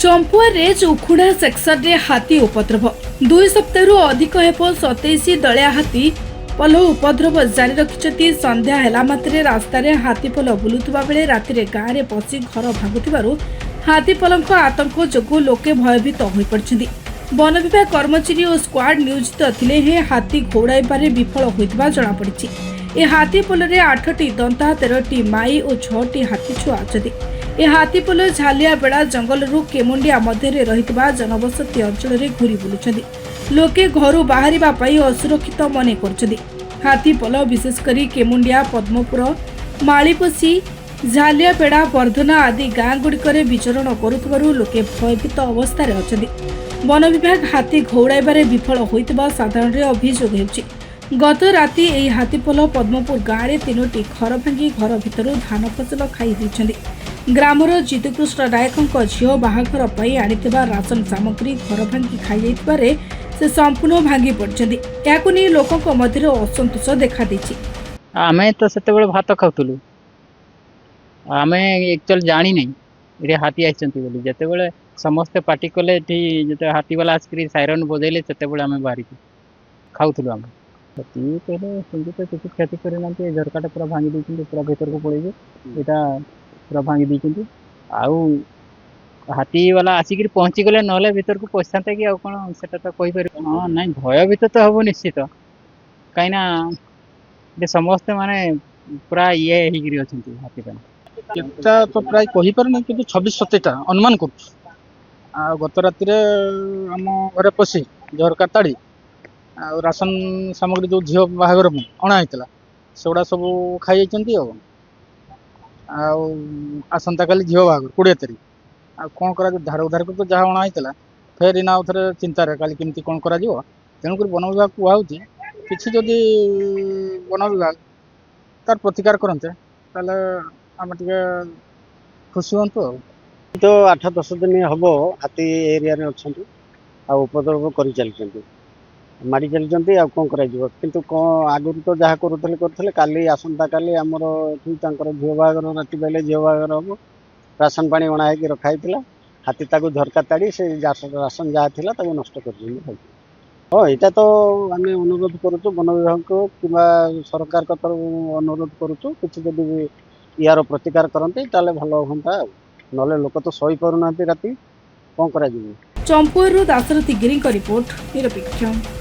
चंपुआरे उखुड़ा section रे हाथी उपद्रव 2 सप्ताह अधिक हेब 27 दलिया हाथी पल उपद्रव जारी रखिछथि। संध्या हेला मात्रे रास्ता रे हाथी पल बुलुतबा बेले राति रे गाँ रे पसी घर भागुथिबारु हाथी पलक आतंक जोगु लोके भयभीत होई पड़छथि। वन विभाग कर्मचारी और स्क्वाड नियोजित थिले हे हाथी घोड़ाइबारे विफल होइतबा जणा पड़िछि। ए हाथी पल रे 8टी दंता 13टी माई और 6टी हाथी छुआ अछथि। ए हाथीपोल झालियाबेड़ा जंगल केमुंडिया मध्य रहितबा जनबसती अंचल रे घूरी बुलुछथि। लोके घरु बाहरिबा पई असुरक्षित मने करछथि। हाथीपोल विशेषकर केमुंडिया पद्मपुर मालीपसी झालियाबेड़ा वर्धना आदि गाँ गुड़िकरे विचरण करुथबारु लोके भयभीत अवस्था रे अछथि। वन विभाग हाथी घौड़ाइबारे विफल होइतबा साधारण रे अभियोग हेउछि। गत राति एही हाथीपोल पद्मपुर गाँ रे 3टी घर भांगी घर भितरु धान फसल खाई दैछथि। ग्रामर जितुकृष्ण नायक झील बाहाघर पर आनिथिबा राशन सामग्री घर भांगी खाई जाइथिबारे से संपूर्ण भांगी पड़छथि। याकु नै लोकक मध्य असंतोष देखा दैछि। आमे तो सेतेबेले भात खाउतलु, आमे एक्चुअल जानी नै रे हाथी आइछन्ति बोली। जेतेबेले समस्त पार्टी कले एठी जेते हाथी वाला आस्क्री सायरन बजेले सेतेबेले आमे बाहरी खाउतलु। आमे क्षति पहले संगीत तो किसी क्षति करे नांती झरकाटा पूरा भांगी दैछन्ति, पूरा भीतर को पळेजे एटा पूरा भांगी दैछन्ति। आउ हाथी वाला आसिक पहुँची गले नले भीतर को पछाते कि कौन सेटा तो कहि पारे। हां नै भयभीत तो हबो निश्चित, काइना जे समस्त माने पूरा ये हिगिरी अछन्ति हाथी पान। केता तो प्राय कहि पारे नै कि 26-27टा अनुमान करू। आ गत राति रे हम घरे पसी झरका ताड़ी आ राशन सामग्री जो झील बाहागर अणा होइतला सेगुड़ा सब खाई जाइछन्ति। आसंता काली झील बाहागर 20 तारीख आ कौन करा धार उधार को तो जहाँ अणा होइतला फेर इना थे चिंतार काली केमती कौन करा जिवो। तेणुकर वन विभाग कुहाउछि किछि जदि वन विभाग तार प्रतिकार करन्ते ताले आम टिके खुशी हंतु। तो 8-10 दिन हम हाथी एरिया रे अछंतु आ उपद्रव करि चलछंतु, मारी चलछंतु। आ कोन करा जिवो किंतु कोन आगुर तो जहा करथले काली आसंता काली हमर एठी तांकर झियो बागर राति बेले झियो बागर हम राशन पानी अणा है कि रखाइतला। हाथी ताकू झरका ताड़ी से राशन जहाँ थिला ताकू नष्ट कर। हाँ यहाँ तो आम अनुरोध करुचु वन विभाग को किंवा सरकार का तरफ अनुरोध करुचु किसी जदि यार प्रतिकार करते ताले भल होता। नले लोक तो सही पारना राति कौन करा। चंपुआरू दाशरथी गिरी रिपोर्ट निरपेक्ष।